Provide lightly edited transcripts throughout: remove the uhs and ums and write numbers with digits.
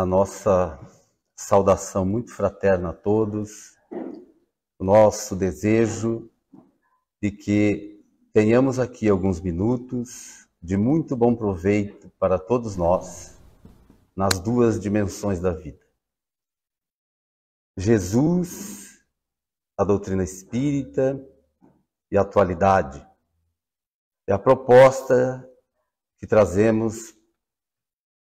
a nossa saudação muito fraterna a todos, o nosso desejo de que tenhamos aqui alguns minutos de muito bom proveito para todos nós, nas duas dimensões da vida. Jesus, a doutrina espírita e a atualidade. É a proposta que trazemos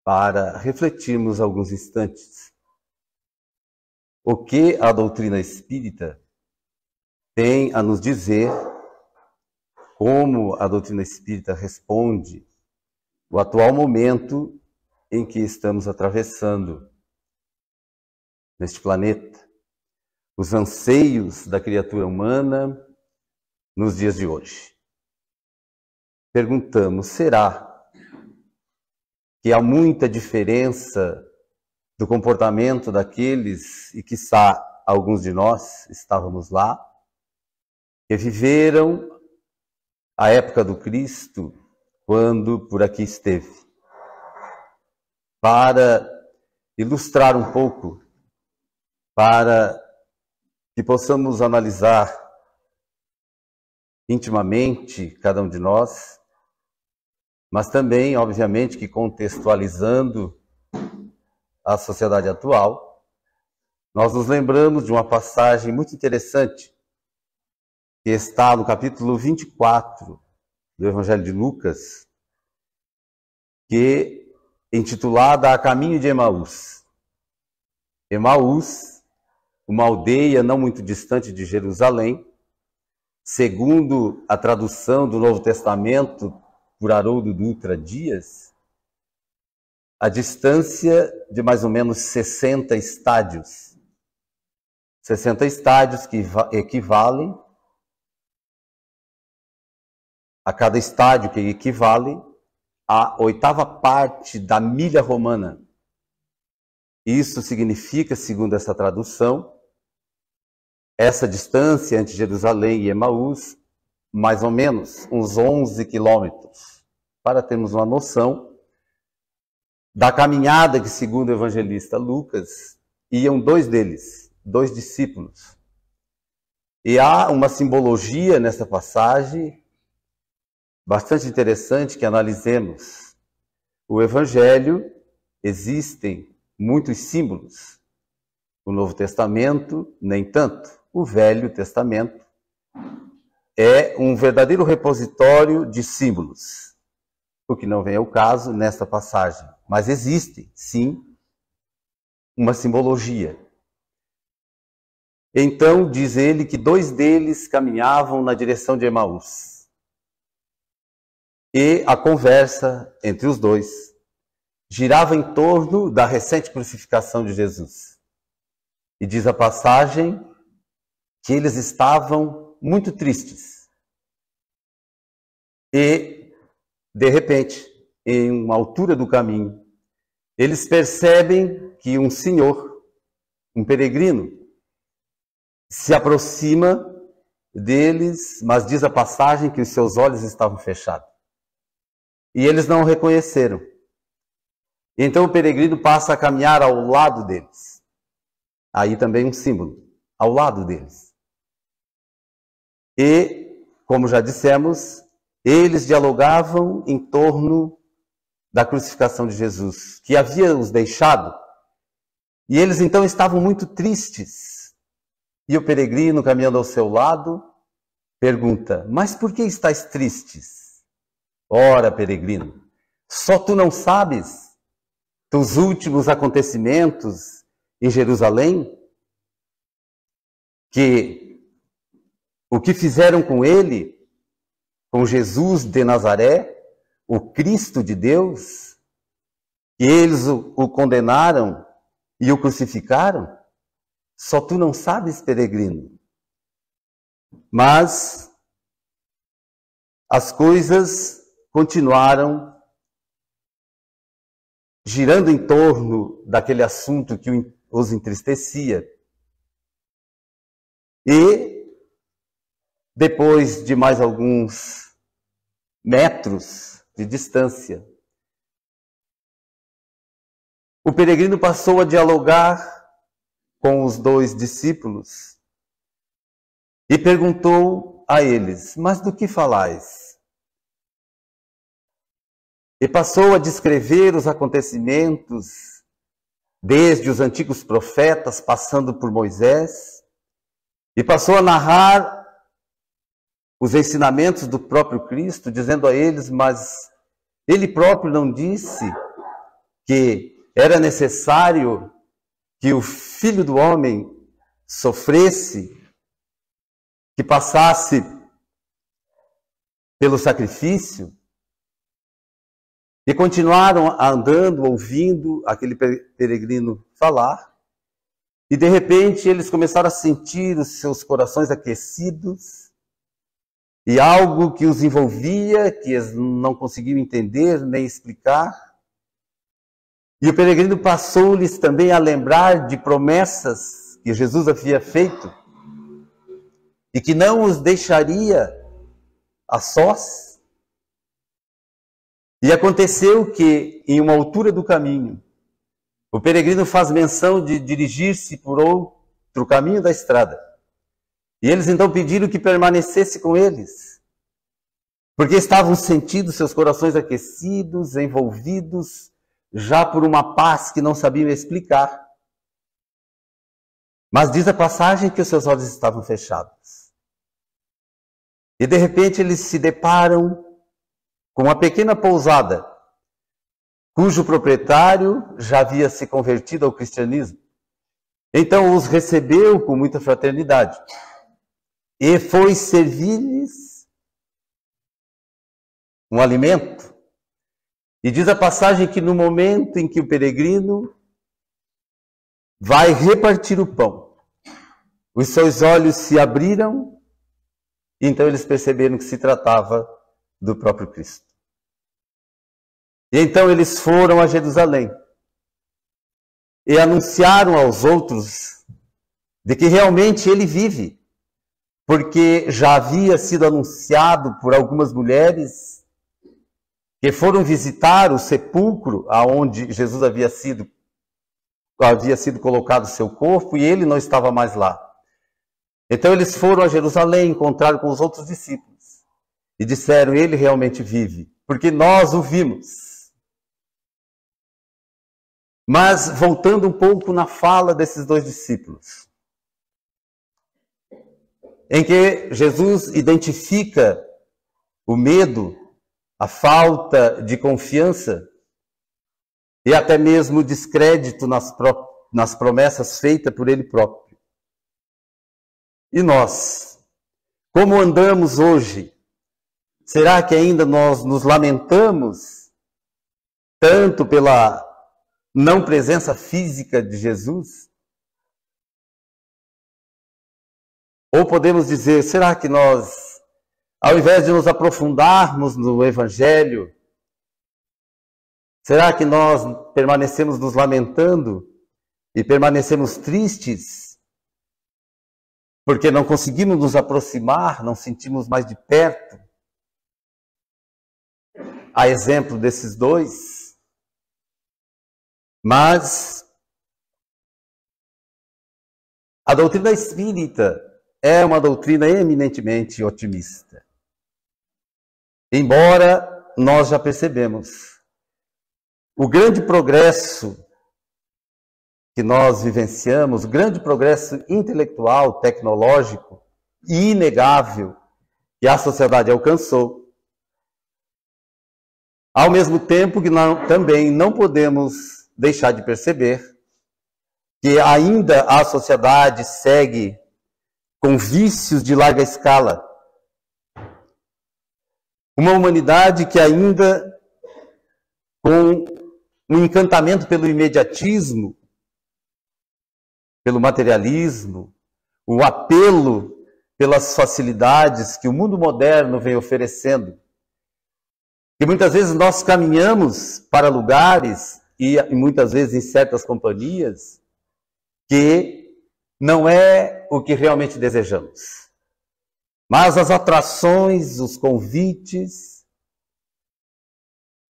para refletirmos alguns instantes. O que a doutrina espírita tem a nos dizer, como a doutrina espírita responde o atual momento em que estamos atravessando neste planeta, os anseios da criatura humana nos dias de hoje. Perguntamos, será que há muita diferença do comportamento daqueles, e quiçá alguns de nós estávamos lá, que viveram a época do Cristo, quando por aqui esteve? Para ilustrar um pouco, para que possamos analisar intimamente cada um de nós, mas também, obviamente, que contextualizando a sociedade atual, nós nos lembramos de uma passagem muito interessante que está no capítulo 24 do Evangelho de Lucas, que é intitulada A Caminho de Emaús. Emaús, uma aldeia não muito distante de Jerusalém, segundo a tradução do Novo Testamento por Haroldo Dutra Dias, a distância de mais ou menos 60 estádios. 60 estádios que equivalem a cada estádio, que equivale à 8ª parte da milha romana. Isso significa, segundo essa tradução, essa distância entre Jerusalém e Emaús, mais ou menos uns 11 quilômetros, para termos uma noção da caminhada que, segundo o evangelista Lucas, iam dois deles, dois discípulos. E há uma simbologia nessa passagem bastante interessante que analisemos. O Evangelho, existem muitos símbolos. O Novo Testamento, nem tanto. O Velho Testamento é um verdadeiro repositório de símbolos, o que não vem ao caso nesta passagem. Mas existe, sim, uma simbologia. Então, diz ele que dois deles caminhavam na direção de Emaús. E a conversa entre os dois girava em torno da recente crucificação de Jesus. E diz a passagem que eles estavam muito tristes. E, de repente, em uma altura do caminho, eles percebem que um senhor, um peregrino, se aproxima deles, mas diz a passagem que os seus olhos estavam fechados. E eles não o reconheceram. Então o peregrino passa a caminhar ao lado deles. Aí também um símbolo, ao lado deles. E, como já dissemos, eles dialogavam em torno da crucificação de Jesus, que havia os deixado. E eles então estavam muito tristes. E o peregrino, caminhando ao seu lado, pergunta, mas por que estáis tristes? Ora, peregrino, só tu não sabes dos últimos acontecimentos em Jerusalém? Que o que fizeram com ele, com Jesus de Nazaré, o Cristo de Deus, que eles o condenaram e o crucificaram? Só tu não sabes, peregrino. Mas as coisas continuaram girando em torno daquele assunto que os entristecia. E, depois de mais alguns metros de distância, o peregrino passou a dialogar com os dois discípulos e perguntou a eles: mas do que falais? E passou a descrever os acontecimentos, desde os antigos profetas, passando por Moisés, e passou a narrar os ensinamentos do próprio Cristo, dizendo a eles: mas ele próprio não disse que era necessário que o Filho do Homem sofresse, que passasse pelo sacrifício? E continuaram andando, ouvindo aquele peregrino falar, e de repente eles começaram a sentir os seus corações aquecidos, e algo que os envolvia, que eles não conseguiam entender nem explicar. E o peregrino passou-lhes também a lembrar de promessas que Jesus havia feito, e que não os deixaria a sós. E aconteceu que, em uma altura do caminho, o peregrino faz menção de dirigir-se por outro caminho da estrada. E eles então pediram que permanecesse com eles, porque estavam sentindo seus corações aquecidos, envolvidos, já por uma paz que não sabiam explicar. Mas diz a passagem que os seus olhos estavam fechados. E de repente eles se deparam com uma pequena pousada, cujo proprietário já havia se convertido ao cristianismo. Então os recebeu com muita fraternidade e foi servir-lhes um alimento. E diz a passagem que no momento em que o peregrino vai repartir o pão, os seus olhos se abriram, e então eles perceberam que se tratava do próprio Cristo. E então eles foram a Jerusalém e anunciaram aos outros de que realmente ele vive, porque já havia sido anunciado por algumas mulheres que foram visitar o sepulcro aonde Jesus havia sido colocado seu corpo, e ele não estava mais lá. Então eles foram a Jerusalém, encontraram com os outros discípulos e disseram: ele realmente vive, porque nós o vimos. Mas voltando um pouco na fala desses dois discípulos, em que Jesus identifica o medo, a falta de confiança e até mesmo o descrédito nas promessas feitas por ele próprio. E nós, como andamos hoje? Será que ainda nós nos lamentamos tanto pela não presença física de Jesus? Ou podemos dizer, será que nós, ao invés de nos aprofundarmos no Evangelho, será que nós permanecemos nos lamentando e permanecemos tristes porque não conseguimos nos aproximar, não sentimos mais de perto? A exemplo desses dois. Mas a doutrina espírita é uma doutrina eminentemente otimista. Embora nós já percebemos o grande progresso que nós vivenciamos, o grande progresso intelectual, tecnológico e inegável que a sociedade alcançou, ao mesmo tempo que também não podemos deixar de perceber que ainda a sociedade segue com vícios de larga escala. Uma humanidade que ainda, com um encantamento pelo imediatismo, pelo materialismo, o apelo pelas facilidades que o mundo moderno vem oferecendo. E muitas vezes nós caminhamos para lugares, e muitas vezes em certas companhias, que não é o que realmente desejamos. Mas as atrações, os convites,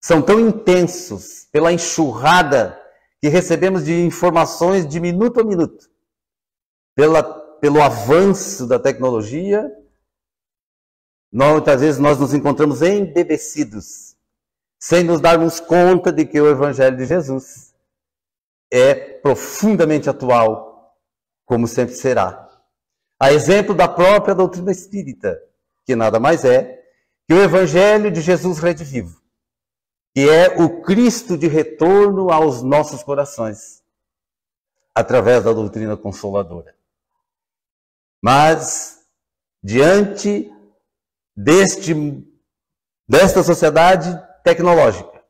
são tão intensos pela enxurrada que recebemos de informações de minuto a minuto, pelo avanço da tecnologia, muitas vezes nós nos encontramos embevecidos, sem nos darmos conta de que o Evangelho de Jesus é profundamente atual, como sempre será. A exemplo da própria doutrina espírita, que nada mais é que o Evangelho de Jesus redivivo, que é o Cristo de retorno aos nossos corações, através da doutrina consoladora. Mas, diante desta sociedade tecnológica,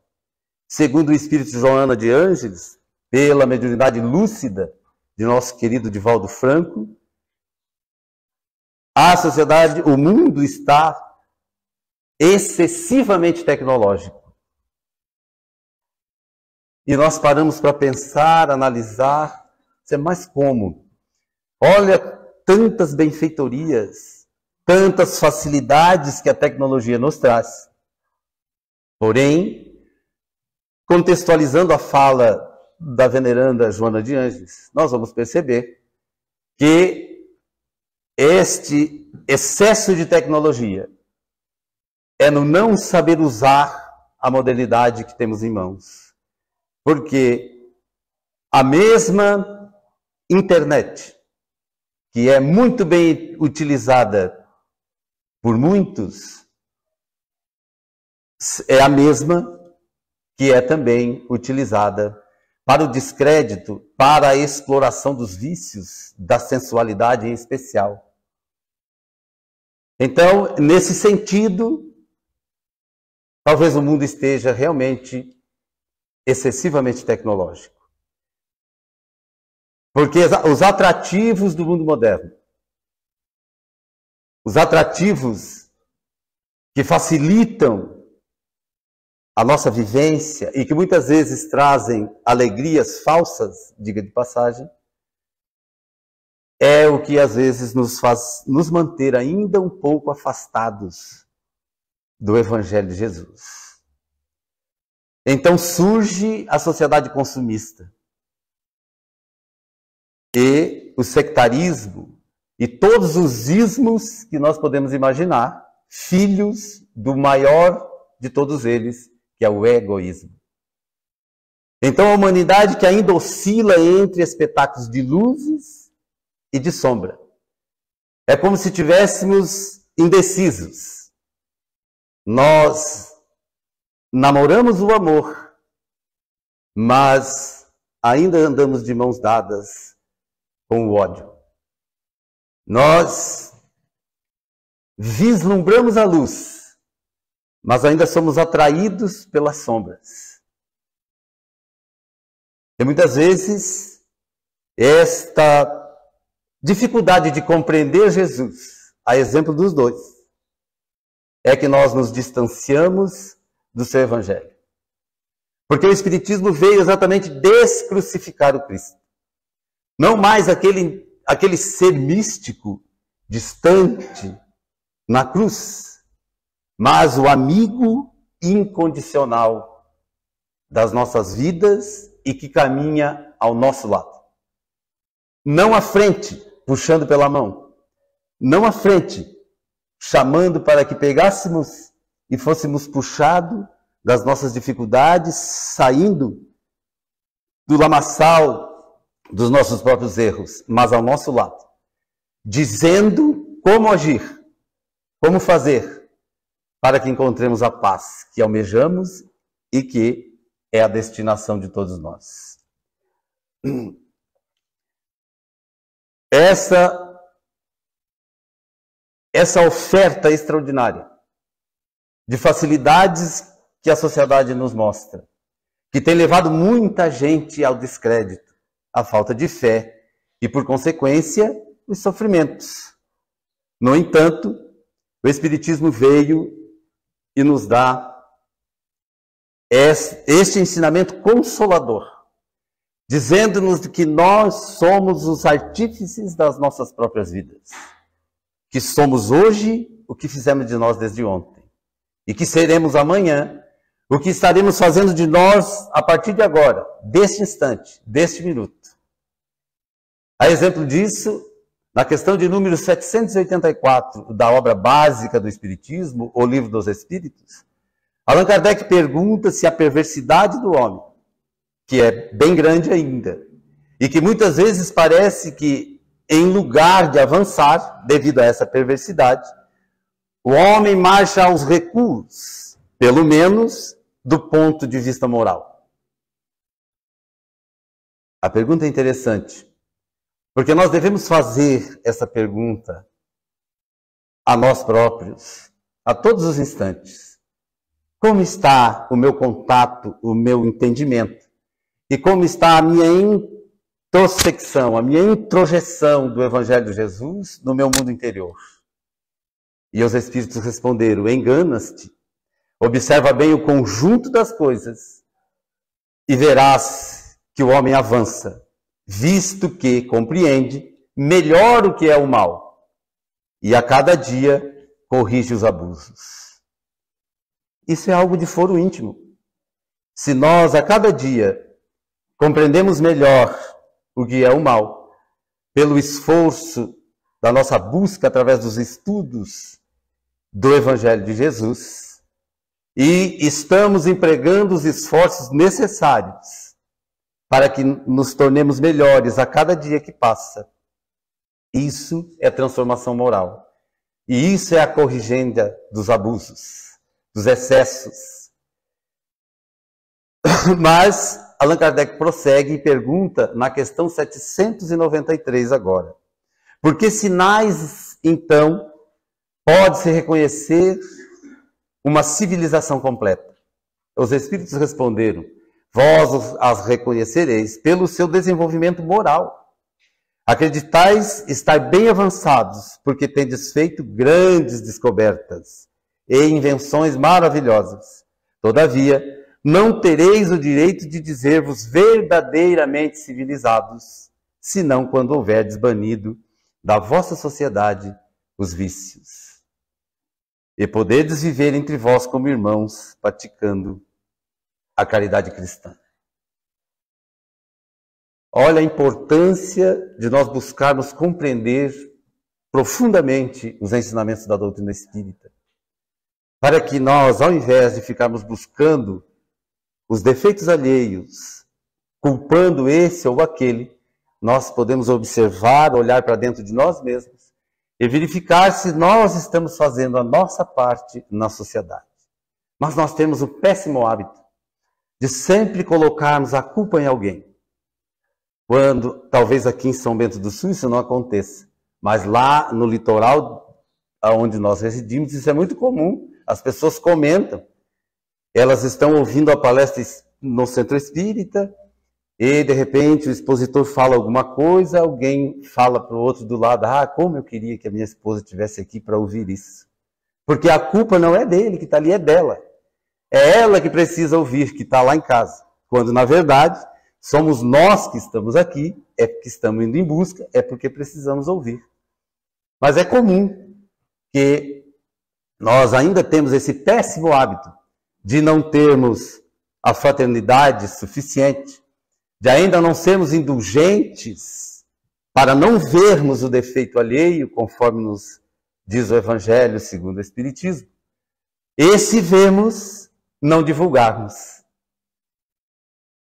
segundo o Espírito Joana de Ângeles, pela mediunidade lúcida de nosso querido Divaldo Franco, a sociedade, o mundo está excessivamente tecnológico. E nós paramos para pensar, analisar, mas como? Olha tantas benfeitorias, tantas facilidades que a tecnologia nos traz. Porém, contextualizando a fala da veneranda Joana de Ângeles, nós vamos perceber que este excesso de tecnologia é no não saber usar a modernidade que temos em mãos. Porque a mesma internet, que é muito bem utilizada por muitos, é a mesma que é também utilizada para o descrédito, para a exploração dos vícios, da sensualidade em especial. Então, nesse sentido, talvez o mundo esteja realmente excessivamente tecnológico. Porque os atrativos do mundo moderno, os atrativos que facilitam a nossa vivência e que muitas vezes trazem alegrias falsas, diga de passagem, é o que às vezes nos faz nos manter ainda um pouco afastados do Evangelho de Jesus. Então surge a sociedade consumista e o sectarismo e todos os ismos que nós podemos imaginar, filhos do maior de todos eles, que é o egoísmo. Então a humanidade que ainda oscila entre espetáculos de luzes e de sombra. É como se estivéssemos indecisos. Nós namoramos o amor, mas ainda andamos de mãos dadas com o ódio. Nós vislumbramos a luz, mas ainda somos atraídos pelas sombras. E muitas vezes, esta dificuldade de compreender Jesus, a exemplo dos dois, é que nós nos distanciamos do seu Evangelho. Porque o Espiritismo veio exatamente descrucificar o Cristo. Não mais aquele ser místico, distante, na cruz, mas o amigo incondicional das nossas vidas e que caminha ao nosso lado. Não à frente, puxando pela mão. Não à frente, chamando para que pegássemos e fôssemos puxados das nossas dificuldades, saindo do lamaçal dos nossos próprios erros, mas ao nosso lado, dizendo como agir, como fazer, para que encontremos a paz que almejamos e que é a destinação de todos nós. Essa oferta extraordinária de facilidades que a sociedade nos mostra, que tem levado muita gente ao descrédito, à falta de fé e, por consequência, os sofrimentos. No entanto, o Espiritismo veio e nos dá este ensinamento consolador, dizendo-nos que nós somos os artífices das nossas próprias vidas, que somos hoje o que fizemos de nós desde ontem, e que seremos amanhã o que estaremos fazendo de nós a partir de agora, deste instante, deste minuto. A exemplo disso, na questão de número 784 da obra básica do Espiritismo, O Livro dos Espíritos, Allan Kardec pergunta se a perversidade do homem, que é bem grande ainda, e que muitas vezes parece que, em lugar de avançar, devido a essa perversidade, o homem marcha aos recuos, pelo menos do ponto de vista moral. A pergunta é interessante, porque nós devemos fazer essa pergunta a nós próprios, a todos os instantes. Como está o meu contato, o meu entendimento? E como está a minha introspecção, a minha introjeção do Evangelho de Jesus no meu mundo interior? E os Espíritos responderam: enganas-te, observa bem o conjunto das coisas e verás que o homem avança, visto que compreende melhor o que é o mal e a cada dia corrige os abusos. Isso é algo de foro íntimo. Se nós a cada dia compreendemos melhor o que é o mal, pelo esforço da nossa busca através dos estudos do Evangelho de Jesus, e estamos empregando os esforços necessários para que nos tornemos melhores a cada dia que passa. Isso é transformação moral. E isso é a corrigenda dos abusos, dos excessos. Mas Allan Kardec prossegue e pergunta na questão 793 agora: por que sinais, então, pode-se reconhecer uma civilização completa? Os Espíritos responderam: vós as reconhecereis pelo seu desenvolvimento moral. Acreditais estar bem avançados, porque tendes feito grandes descobertas e invenções maravilhosas. Todavia, não tereis o direito de dizer-vos verdadeiramente civilizados, senão quando houverdes banido da vossa sociedade os vícios, e poderdes viver entre vós como irmãos, praticando a caridade cristã. Olha a importância de nós buscarmos compreender profundamente os ensinamentos da doutrina espírita, para que nós, ao invés de ficarmos buscando os defeitos alheios, culpando esse ou aquele, nós podemos observar, olhar para dentro de nós mesmos e verificar se nós estamos fazendo a nossa parte na sociedade. Mas nós temos o péssimo hábito de sempre colocarmos a culpa em alguém, quando talvez aqui em São Bento do Sul isso não aconteça, mas lá no litoral onde nós residimos isso é muito comum. As pessoas comentam, elas estão ouvindo a palestra no centro espírita e de repente o expositor fala alguma coisa, alguém fala para o outro do lado: ah, como eu queria que a minha esposa estivesse aqui para ouvir isso. Porque a culpa não é dele que está ali, é dela. É ela que precisa ouvir, que está lá em casa. Quando na verdade somos nós que estamos aqui, é porque estamos indo em busca, é porque precisamos ouvir. Mas é comum que nós ainda temos esse péssimo hábito de não termos a fraternidade suficiente, de ainda não sermos indulgentes para não vermos o defeito alheio, conforme nos diz o Evangelho segundo o Espiritismo. E se vemos, não divulgarmos.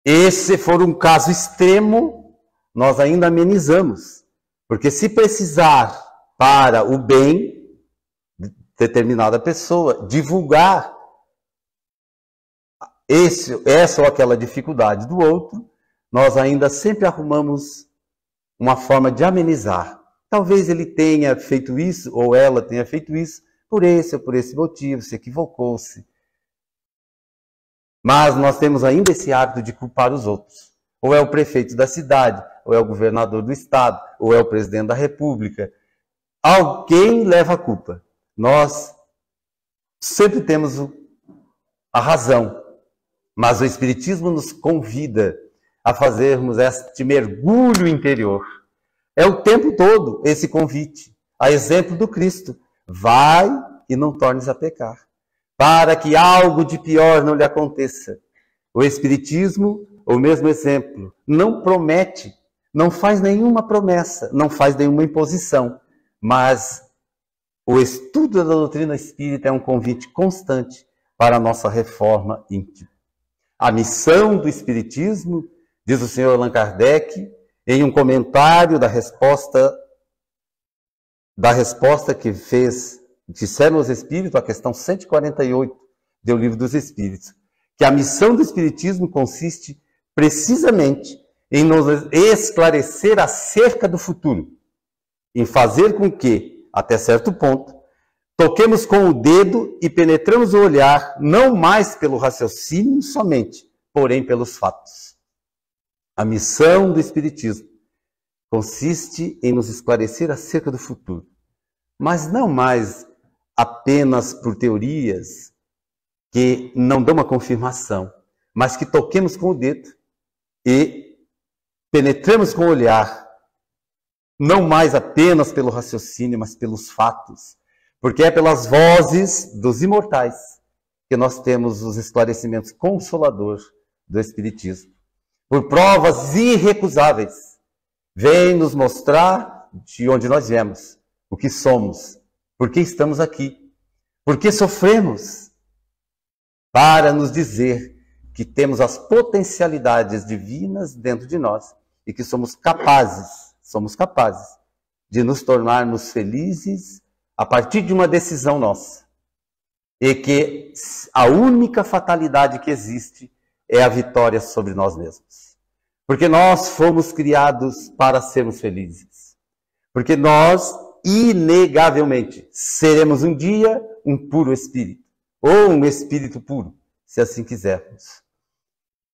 E se for um caso extremo, nós ainda amenizamos. Porque se precisar para o bem de determinada pessoa, divulgar essa ou aquela dificuldade do outro, nós ainda sempre arrumamos uma forma de amenizar. Talvez ele tenha feito isso, ou ela tenha feito isso, por esse ou por esse motivo, se equivocou-se. Mas nós temos ainda esse hábito de culpar os outros. Ou é o prefeito da cidade, ou é o governador do estado, ou é o presidente da república. Alguém leva a culpa. Nós sempre temos a razão. Mas o Espiritismo nos convida a fazermos este mergulho interior. É o tempo todo esse convite, a exemplo do Cristo. Vai e não tornes a pecar. para que algo de pior não lhe aconteça. O Espiritismo, o mesmo exemplo, não promete, não faz nenhuma promessa, não faz nenhuma imposição, mas o estudo da doutrina espírita é um convite constante para a nossa reforma íntima. A missão do Espiritismo, diz o senhor Allan Kardec, em um comentário da resposta que disseram os Espíritos, a questão 148 do Livro dos Espíritos, que a missão do Espiritismo consiste precisamente em nos esclarecer acerca do futuro, em fazer com que, até certo ponto, toquemos com o dedo e penetramos o olhar, não mais pelo raciocínio somente, porém pelos fatos. A missão do Espiritismo consiste em nos esclarecer acerca do futuro, mas não mais apenas por teorias que não dão uma confirmação, mas que toquemos com o dedo e penetremos com o olhar, não mais apenas pelo raciocínio, mas pelos fatos, porque é pelas vozes dos imortais que nós temos os esclarecimentos consoladores do Espiritismo. Por provas irrecusáveis, vem nos mostrar de onde nós viemos, o que somos, por que estamos aqui, por que sofremos, para nos dizer que temos as potencialidades divinas dentro de nós e que somos capazes de nos tornarmos felizes a partir de uma decisão nossa. E que a única fatalidade que existe é a vitória sobre nós mesmos. Porque nós fomos criados para sermos felizes. Porque nós, inegavelmente, seremos um dia um puro espírito. Ou um espírito puro, se assim quisermos.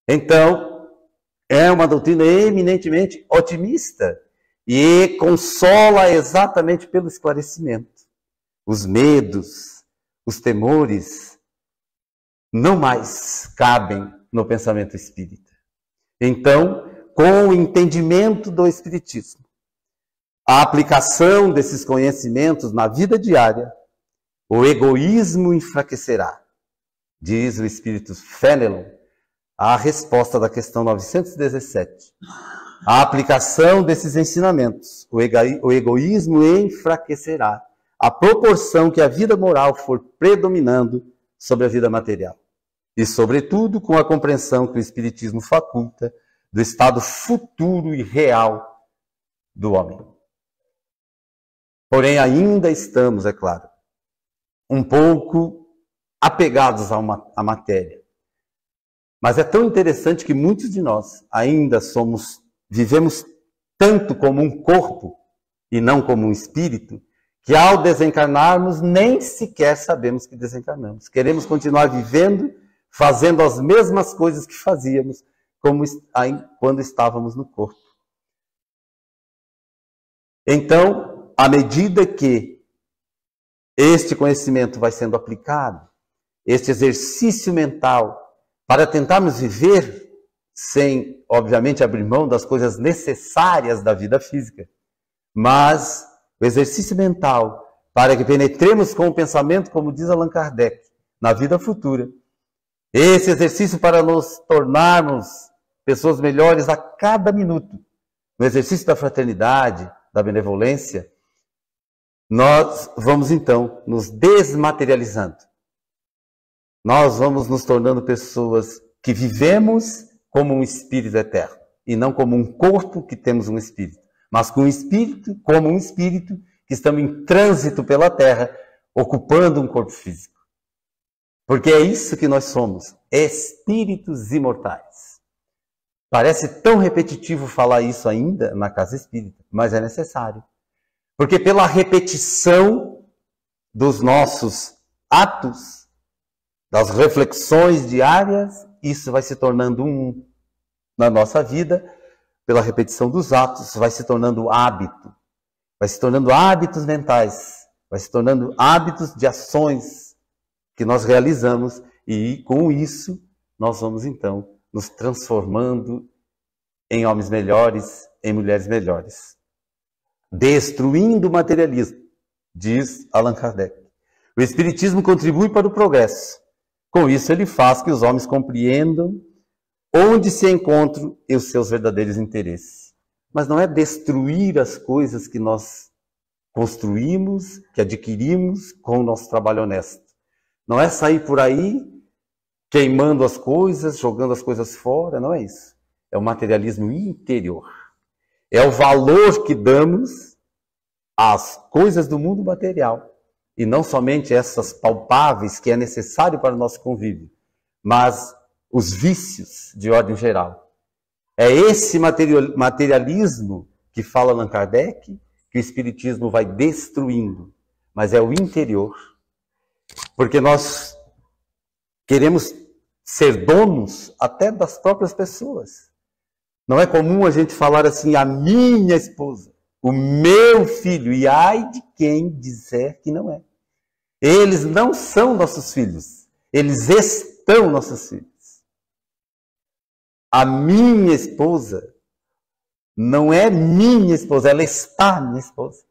Então, é uma doutrina eminentemente otimista e consola exatamente pelo esclarecimento. Os medos, os temores, não mais cabem no pensamento espírita. Então, com o entendimento do Espiritismo, a aplicação desses conhecimentos na vida diária, o egoísmo enfraquecerá, diz o Espírito Fenelon, a resposta da questão 917. A aplicação desses ensinamentos, o egoísmo enfraquecerá à proporção que a vida moral for predominando sobre a vida material. E, sobretudo, com a compreensão que o Espiritismo faculta do estado futuro e real do homem. Porém, ainda estamos, é claro, um pouco apegados à matéria. Mas é tão interessante que muitos de nós ainda vivemos tanto como um corpo e não como um espírito, que ao desencarnarmos nem sequer sabemos que desencarnamos. Queremos continuar vivendo, fazendo as mesmas coisas que fazíamos quando estávamos no corpo. Então, à medida que este conhecimento vai sendo aplicado, este exercício mental, para tentarmos viver sem, obviamente, abrir mão das coisas necessárias da vida física, mas o exercício mental para que penetremos com o pensamento, como diz Allan Kardec, na vida futura. Esse exercício para nos tornarmos pessoas melhores a cada minuto, no exercício da fraternidade, da benevolência, nós vamos então nos desmaterializando. Nós vamos nos tornando pessoas que vivemos como um espírito eterno, e não como um corpo que temos um espírito, mas com um espírito, como um espírito que estamos em trânsito pela Terra, ocupando um corpo físico. Porque é isso que nós somos, espíritos imortais. Parece tão repetitivo falar isso ainda na casa espírita, mas é necessário. Porque pela repetição dos nossos atos, das reflexões diárias, isso vai se tornando na nossa vida, pela repetição dos atos, vai se tornando hábito, vai se tornando hábitos mentais, vai se tornando hábitos de ações que nós realizamos e com isso nós vamos então nos transformando em homens melhores, em mulheres melhores. Destruindo o materialismo, diz Allan Kardec. O Espiritismo contribui para o progresso. Com isso, ele faz que os homens compreendam onde se encontram os seus verdadeiros interesses. Mas não é destruir as coisas que nós construímos, que adquirimos com o nosso trabalho honesto. Não é sair por aí queimando as coisas, jogando as coisas fora, não é isso. É o materialismo interior. É o valor que damos às coisas do mundo material. E não somente essas palpáveis que é necessário para o nosso convívio, mas os vícios de ordem geral. É esse materialismo que fala Allan Kardec, que o Espiritismo vai destruindo. Mas é o interior. Porque nós queremos ser donos até das próprias pessoas. Não é comum a gente falar assim, a minha esposa, o meu filho, e ai de quem disser que não é. Eles não são nossos filhos, eles estão nossos filhos. A minha esposa não é minha esposa, ela está minha esposa.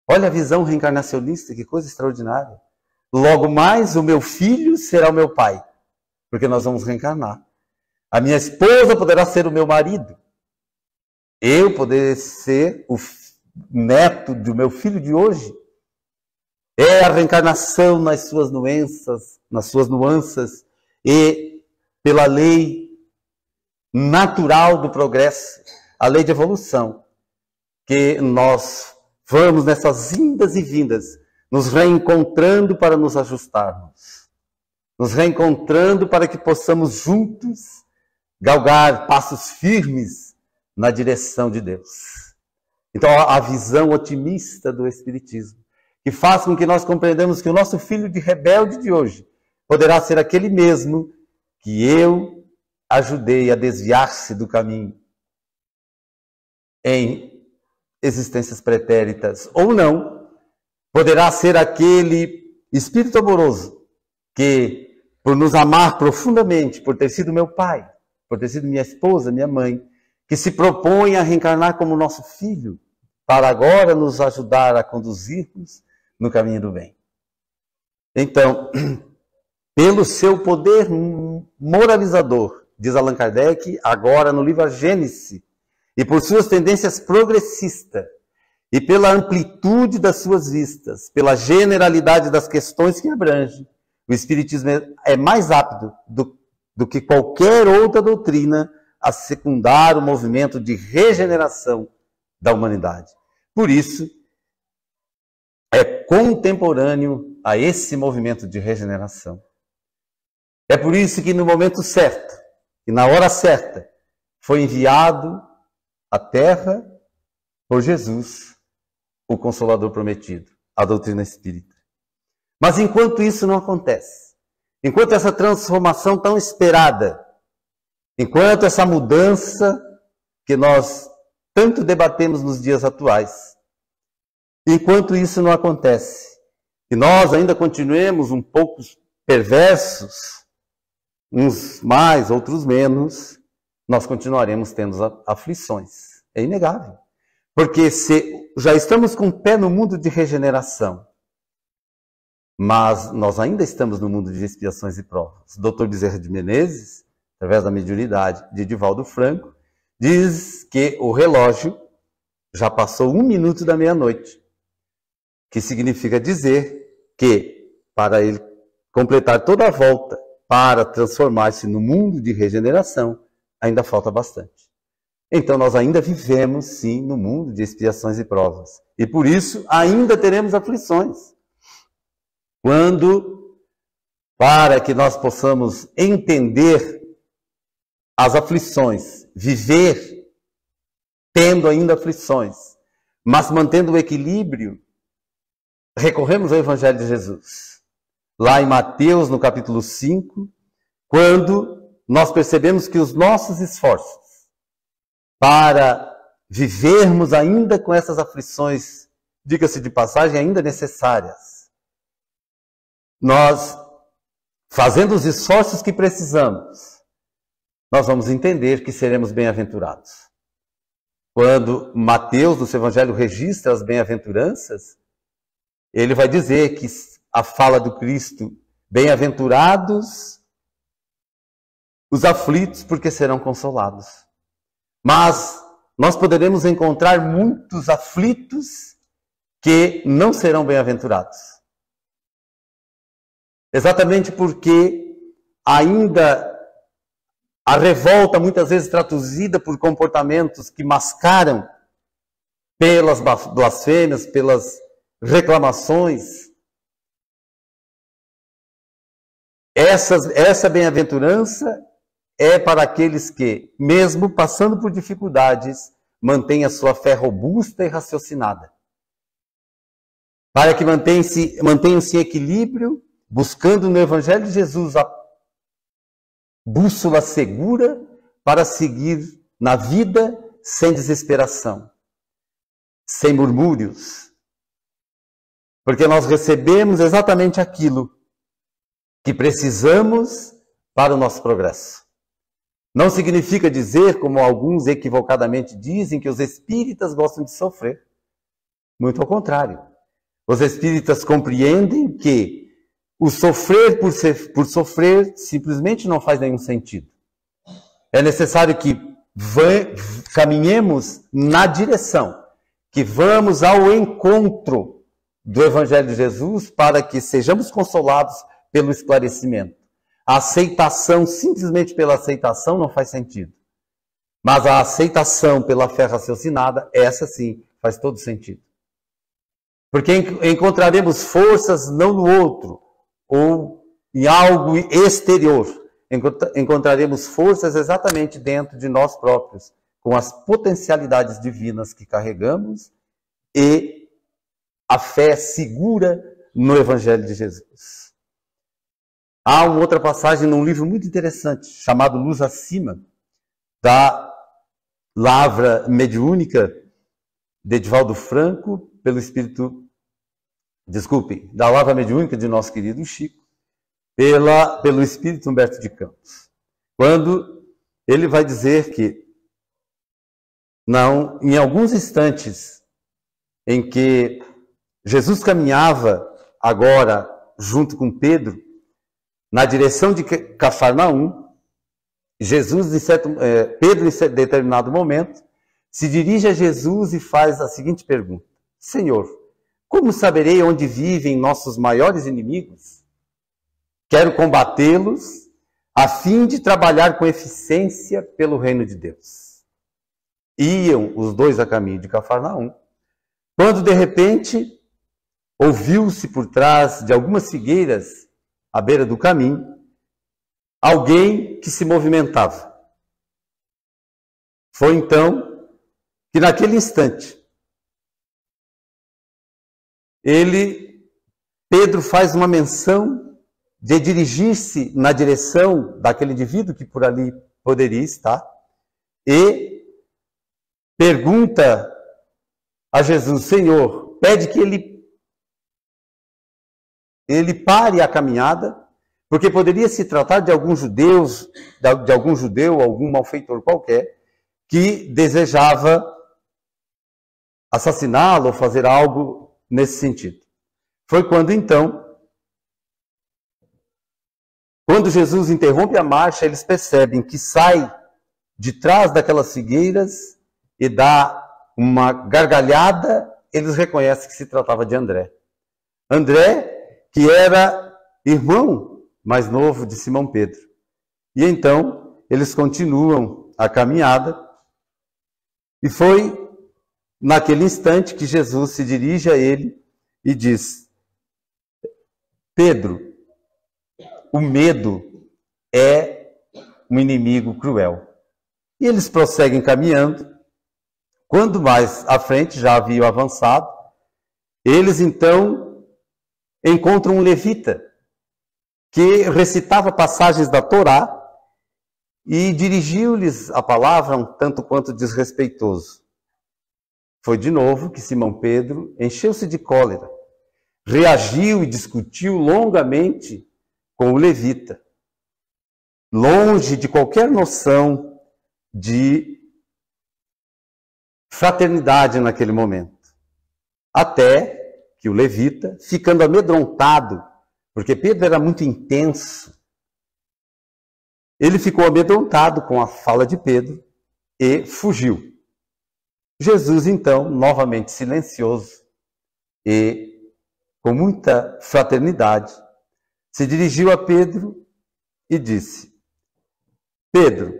Olha a visão reencarnacionista, que coisa extraordinária. Logo mais o meu filho será o meu pai, porque nós vamos reencarnar. A minha esposa poderá ser o meu marido. Eu poderei ser o neto do meu filho de hoje. É a reencarnação nas suas nuances e pela lei natural do progresso, a lei de evolução, que nós vamos nessas indas e vindas, nos reencontrando para nos ajustarmos, nos reencontrando para que possamos juntos galgar passos firmes na direção de Deus. Então, a visão otimista do Espiritismo, que faz com que nós compreendamos que o nosso filho de rebelde de hoje poderá ser aquele mesmo que eu ajudei a desviar-se do caminho em existências pretéritas, ou não, poderá ser aquele espírito amoroso que, por nos amar profundamente, por ter sido meu pai, por ter sido minha esposa, minha mãe, que se propõe a reencarnar como nosso filho, para agora nos ajudar a conduzirmos no caminho do bem. Então, pelo seu poder moralizador, diz Allan Kardec, agora no livro A Gênese, e por suas tendências progressistas, e pela amplitude das suas vistas, pela generalidade das questões que abrange, o Espiritismo é mais apto do que qualquer outra doutrina a secundar o movimento de regeneração da humanidade. Por isso, é contemporâneo a esse movimento de regeneração. É por isso que no momento certo, e na hora certa, foi enviado à Terra por Jesus, o Consolador prometido, a doutrina espírita. Mas enquanto isso não acontece, enquanto essa transformação tão esperada, enquanto essa mudança que nós tanto debatemos nos dias atuais, enquanto isso não acontece, e nós ainda continuemos um pouco perversos, uns mais, outros menos, nós continuaremos tendo aflições. É inegável. Porque se já estamos com o pé no mundo de regeneração, mas nós ainda estamos no mundo de expiações e provas. O Dr. Bezerra de Menezes, através da mediunidade de Divaldo Franco, diz que o relógio já passou 1 minuto da meia-noite, que significa dizer que, para ele completar toda a volta, para transformar-se no mundo de regeneração, ainda falta bastante. Então nós ainda vivemos, sim, no mundo de expiações e provas. E por isso ainda teremos aflições. Quando, para que nós possamos entender as aflições, viver tendo ainda aflições, mas mantendo o equilíbrio, recorremos ao Evangelho de Jesus. Lá em Mateus, no capítulo 5, quando nós percebemos que os nossos esforços para vivermos ainda com essas aflições, diga-se de passagem, ainda necessárias, nós, fazendo os esforços que precisamos, nós vamos entender que seremos bem-aventurados. Quando Mateus, no seu Evangelho, registra as bem-aventuranças, ele vai dizer que a fala do Cristo: bem-aventurados os aflitos, porque serão consolados. Mas nós poderemos encontrar muitos aflitos que não serão bem-aventurados. Exatamente porque ainda a revolta, muitas vezes traduzida por comportamentos que mascaram pelas blasfêmias, pelas reclamações, essa bem-aventurança é para aqueles que, mesmo passando por dificuldades, mantêm a sua fé robusta e raciocinada. Para que mantenham-se em equilíbrio, buscando no Evangelho de Jesus a bússola segura para seguir na vida sem desesperação, sem murmúrios. Porque nós recebemos exatamente aquilo que precisamos para o nosso progresso. Não significa dizer, como alguns equivocadamente dizem, que os espíritas gostam de sofrer. Muito ao contrário. Os espíritas compreendem que o sofrer por sofrer simplesmente não faz nenhum sentido. É necessário que caminhemos na direção, que vamos ao encontro do Evangelho de Jesus para que sejamos consolados pelo esclarecimento. A aceitação, simplesmente pela aceitação, não faz sentido. Mas a aceitação pela fé raciocinada, essa sim, faz todo sentido. Porque encontraremos forças não no outro, ou em algo exterior. Encontraremos forças exatamente dentro de nós próprios, com as potencialidades divinas que carregamos e a fé segura no Evangelho de Jesus. Há uma outra passagem num livro muito interessante, chamado Luz Acima, da Lavra Mediúnica de Edivaldo Franco, da Lavra Mediúnica de nosso querido Chico, pelo Espírito Humberto de Campos. Quando ele vai dizer que, em alguns instantes em que Jesus caminhava agora junto com Pedro, na direção de Cafarnaum, Pedro, em determinado momento, se dirige a Jesus e faz a seguinte pergunta: Senhor, como saberei onde vivem nossos maiores inimigos? Quero combatê-los a fim de trabalhar com eficiência pelo reino de Deus. Iam os dois a caminho de Cafarnaum, quando de repente ouviu-se por trás de algumas figueiras à beira do caminho, alguém que se movimentava. Foi então que naquele instante, Pedro faz uma menção de dirigir-se na direção daquele indivíduo que por ali poderia estar e pergunta a Jesus: Senhor, pede que ele pare a caminhada, porque poderia se tratar de algum judeu, algum malfeitor qualquer, que desejava assassiná-lo ou fazer algo nesse sentido. Foi quando Jesus interrompe a marcha, eles percebem que sai de trás daquelas figueiras e dá uma gargalhada, eles reconhecem que se tratava de André. André, que era irmão mais novo de Simão Pedro. E então, eles continuam a caminhada, e foi naquele instante que Jesus se dirige a ele e diz: Pedro, o medo é um inimigo cruel. E eles prosseguem caminhando. Quando mais à frente, já haviam avançado, eles então encontram um levita que recitava passagens da Torá e dirigiu-lhes a palavra um tanto quanto desrespeitoso. Foi de novo que Simão Pedro encheu-se de cólera, reagiu e discutiu longamente com o levita, longe de qualquer noção de fraternidade naquele momento. Até que o levita, ficando amedrontado, porque Pedro era muito intenso. Ele ficou amedrontado com a fala de Pedro e fugiu. Jesus, então, novamente silencioso e com muita fraternidade, se dirigiu a Pedro e disse: Pedro,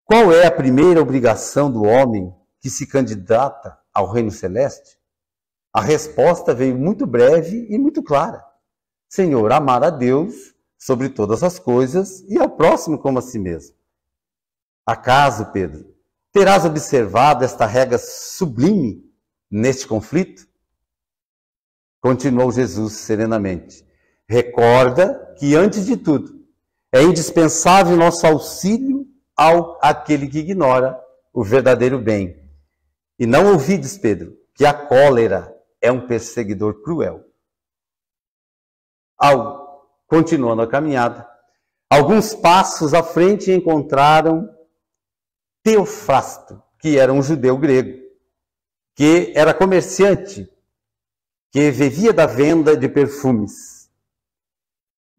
qual é a primeira obrigação do homem que se candidata ao reino celeste? A resposta veio muito breve e muito clara. Senhor, amar a Deus sobre todas as coisas e ao próximo como a si mesmo. Acaso, Pedro, terás observado esta regra sublime neste conflito? Continuou Jesus serenamente. Recorda que, antes de tudo, é indispensável nosso auxílio àquele que ignora o verdadeiro bem. E não ouvides, Pedro, que a cólera é um perseguidor cruel. Continuando a caminhada, alguns passos à frente encontraram Teofrasto, que era um judeu grego, que era comerciante, que vivia da venda de perfumes.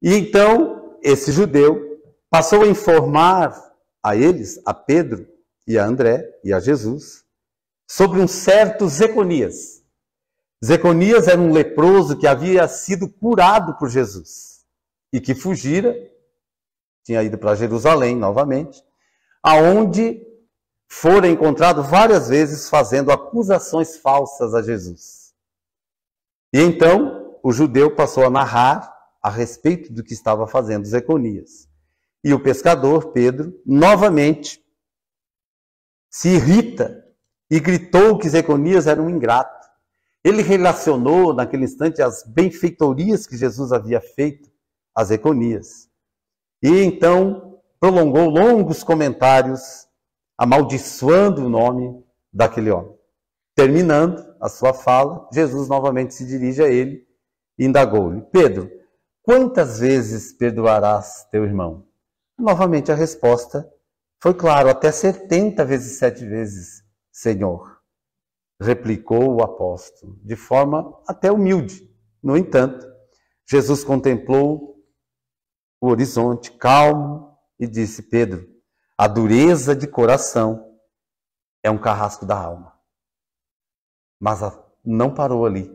E então, esse judeu passou a informar a eles, a Pedro e a André e a Jesus, sobre um certo Zeconias. Zeconias era um leproso que havia sido curado por Jesus e que fugira, tinha ido para Jerusalém novamente, aonde fora encontrado várias vezes fazendo acusações falsas a Jesus. E então o judeu passou a narrar a respeito do que estava fazendo Zeconias. E o pescador, Pedro, novamente se irrita e gritou que Zeconias era um ingrato. Ele relacionou naquele instante as benfeitorias que Jesus havia feito a Zeconias. E então prolongou longos comentários amaldiçoando o nome daquele homem. Terminando a sua fala, Jesus novamente se dirige a ele e indagou-lhe: Pedro, quantas vezes perdoarás teu irmão? Novamente a resposta foi claro: até 70 vezes 7 vezes, Senhor. Replicou o apóstolo, de forma até humilde. No entanto, Jesus contemplou o horizonte calmo e disse: Pedro, a dureza de coração é um carrasco da alma. Mas não parou ali.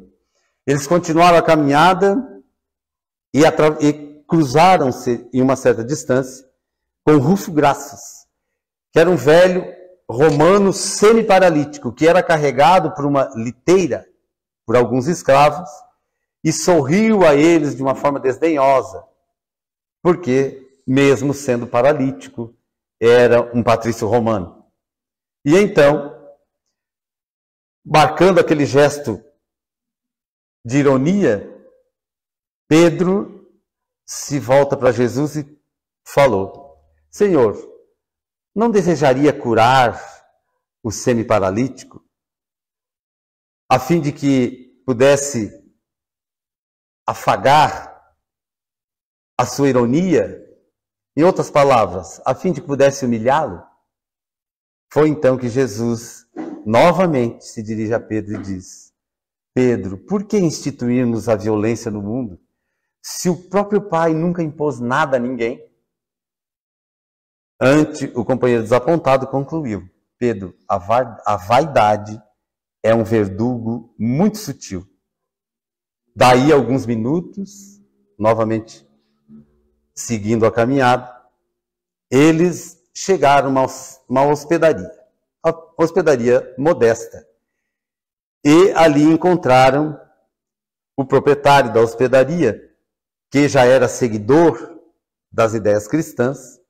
Eles continuaram a caminhada e cruzaram-se em uma certa distância com Rufo Graços, que era um velho romano semi-paralítico, que era carregado por uma liteira, por alguns escravos, e sorriu a eles de uma forma desdenhosa, porque, mesmo sendo paralítico, era um patrício romano. E então, marcando aquele gesto de ironia, Pedro se volta para Jesus e falou: Senhor, não desejaria curar o semi-paralítico, a fim de que pudesse afagar a sua ironia? Em outras palavras, a fim de que pudesse humilhá-lo? Foi então que Jesus novamente se dirige a Pedro e diz: Pedro, por que instituirmos a violência no mundo, se o próprio Pai nunca impôs nada a ninguém? Ante o companheiro desapontado concluiu: Pedro, a vaidade é um verdugo muito sutil. Daí a alguns minutos, novamente seguindo a caminhada, eles chegaram a uma hospedaria modesta. E ali encontraram o proprietário da hospedaria, que já era seguidor das ideias cristãs,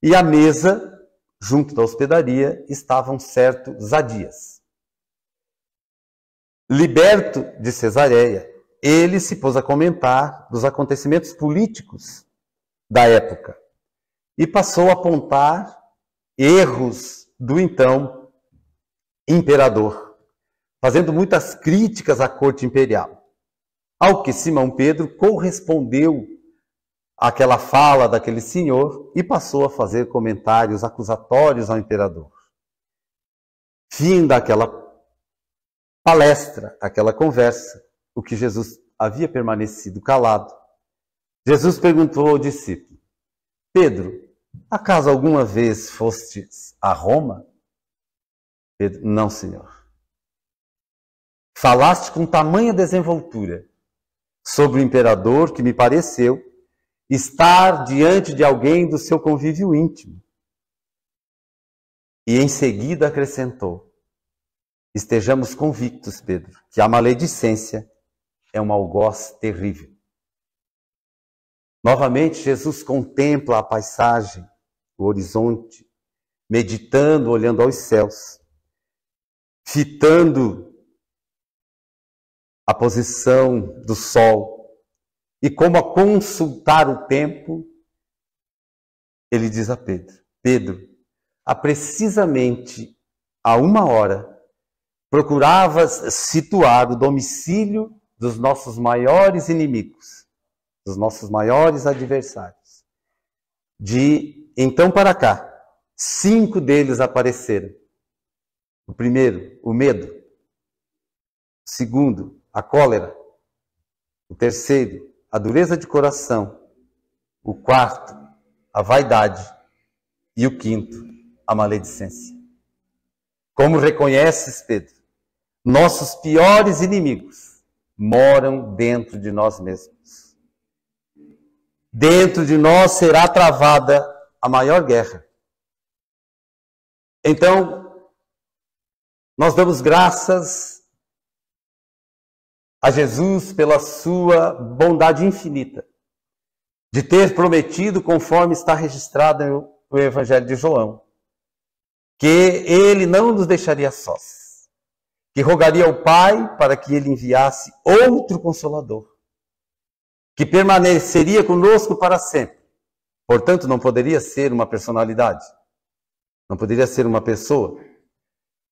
e à mesa, junto da hospedaria, estava um certo Zadias. Liberto de Cesareia, ele se pôs a comentar dos acontecimentos políticos da época e passou a apontar erros do então imperador, fazendo muitas críticas à corte imperial. Ao que Simão Pedro correspondeu àquela fala daquele senhor e passou a fazer comentários acusatórios ao imperador. Fim daquela palestra, aquela conversa, o que Jesus havia permanecido calado. Jesus perguntou ao discípulo: Pedro, acaso alguma vez fostes a Roma? Pedro: não, Senhor. Falaste com tamanha desenvoltura sobre o imperador que me pareceu estar diante de alguém do seu convívio íntimo. E em seguida acrescentou: estejamos convictos, Pedro, que a maledicência é um algoz terrível. Novamente, Jesus contempla a paisagem, o horizonte, meditando, olhando aos céus, fitando a posição do sol, e como a consultar o tempo, ele diz a Pedro: Pedro, há precisamente a 1 hora, procuravas situar o domicílio dos nossos maiores inimigos, dos nossos maiores adversários. De então para cá, 5 deles apareceram. O primeiro, o medo. O segundo, a cólera. O terceiro, a dureza de coração. O quarto, a vaidade. E o quinto, a maledicência. Como reconheces, Pedro, nossos piores inimigos moram dentro de nós mesmos. Dentro de nós será travada a maior guerra. Então, nós damos graças a Jesus pela sua bondade infinita, de ter prometido, conforme está registrado no Evangelho de João, que ele não nos deixaria sós, que rogaria ao Pai para que ele enviasse outro Consolador, que permaneceria conosco para sempre. Portanto, não poderia ser uma personalidade, não poderia ser uma pessoa,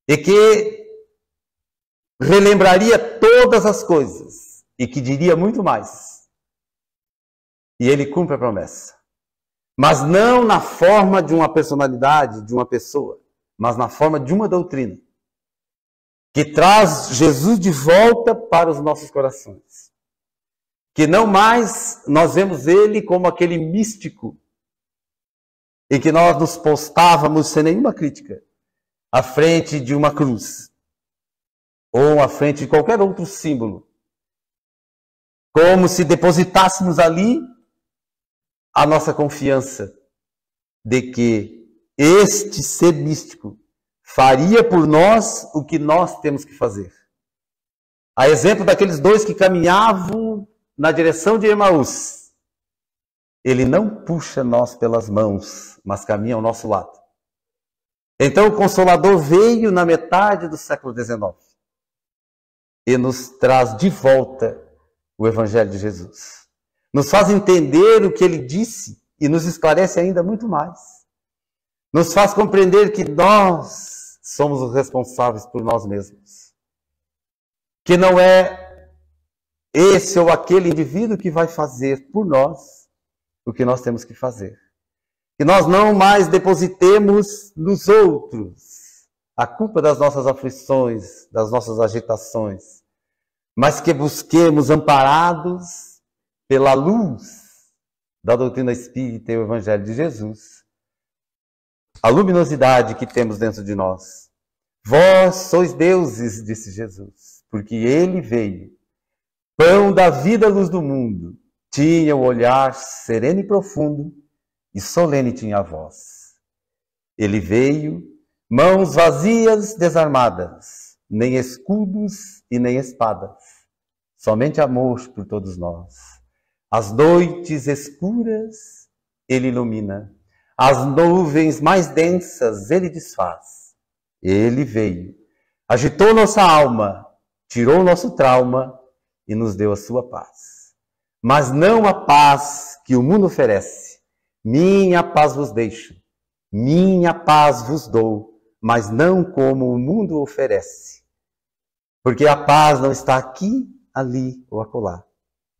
e que relembraria todas as coisas e que diria muito mais. E ele cumpre a promessa. Mas não na forma de uma personalidade, de uma pessoa, mas na forma de uma doutrina, que traz Jesus de volta para os nossos corações. Que não mais nós vemos ele como aquele místico em que nós nos postávamos sem nenhuma crítica à frente de uma cruz ou à frente de qualquer outro símbolo, como se depositássemos ali a nossa confiança de que este ser místico faria por nós o que nós temos que fazer. A exemplo daqueles 2 que caminhavam na direção de Emaús, ele não puxa nós pelas mãos, mas caminha ao nosso lado. Então o Consolador veio na metade do século XIX e nos traz de volta o Evangelho de Jesus. Nos faz entender o que ele disse e nos esclarece ainda muito mais. Nos faz compreender que nós somos os responsáveis por nós mesmos. Que não é esse ou aquele indivíduo que vai fazer por nós o que nós temos que fazer. Que nós não mais depositemos nos outros a culpa das nossas aflições, das nossas agitações, mas que busquemos, amparados pela luz da doutrina espírita e o Evangelho de Jesus, a luminosidade que temos dentro de nós. Vós sois deuses, disse Jesus, porque ele veio, pão da vida, luz do mundo, tinha o olhar sereno e profundo, e solene tinha a voz. Ele veio, mãos vazias, desarmadas, nem escudos e nem espadas, somente amor por todos nós. As noites escuras ele ilumina, as nuvens mais densas ele desfaz. Ele veio, agitou nossa alma, tirou nosso trauma e nos deu a sua paz. Mas não a paz que o mundo oferece. Minha paz vos deixo, minha paz vos dou, mas não como o mundo oferece. Porque a paz não está aqui, ali ou acolá,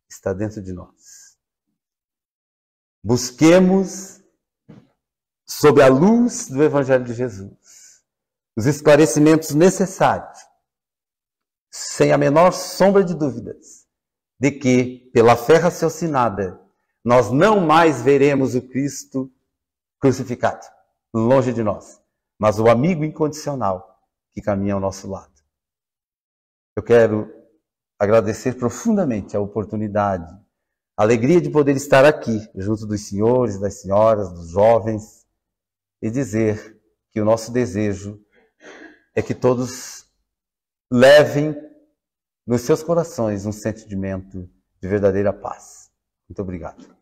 está dentro de nós. Busquemos, sob a luz do Evangelho de Jesus, os esclarecimentos necessários sem a menor sombra de dúvidas, de que, pela fé raciocinada, nós não mais veremos o Cristo crucificado, longe de nós, mas o amigo incondicional que caminha ao nosso lado. Eu quero agradecer profundamente a oportunidade, a alegria de poder estar aqui, junto dos senhores, das senhoras, dos jovens, e dizer que o nosso desejo é que todos levem nos seus corações um sentimento de verdadeira paz. Muito obrigado.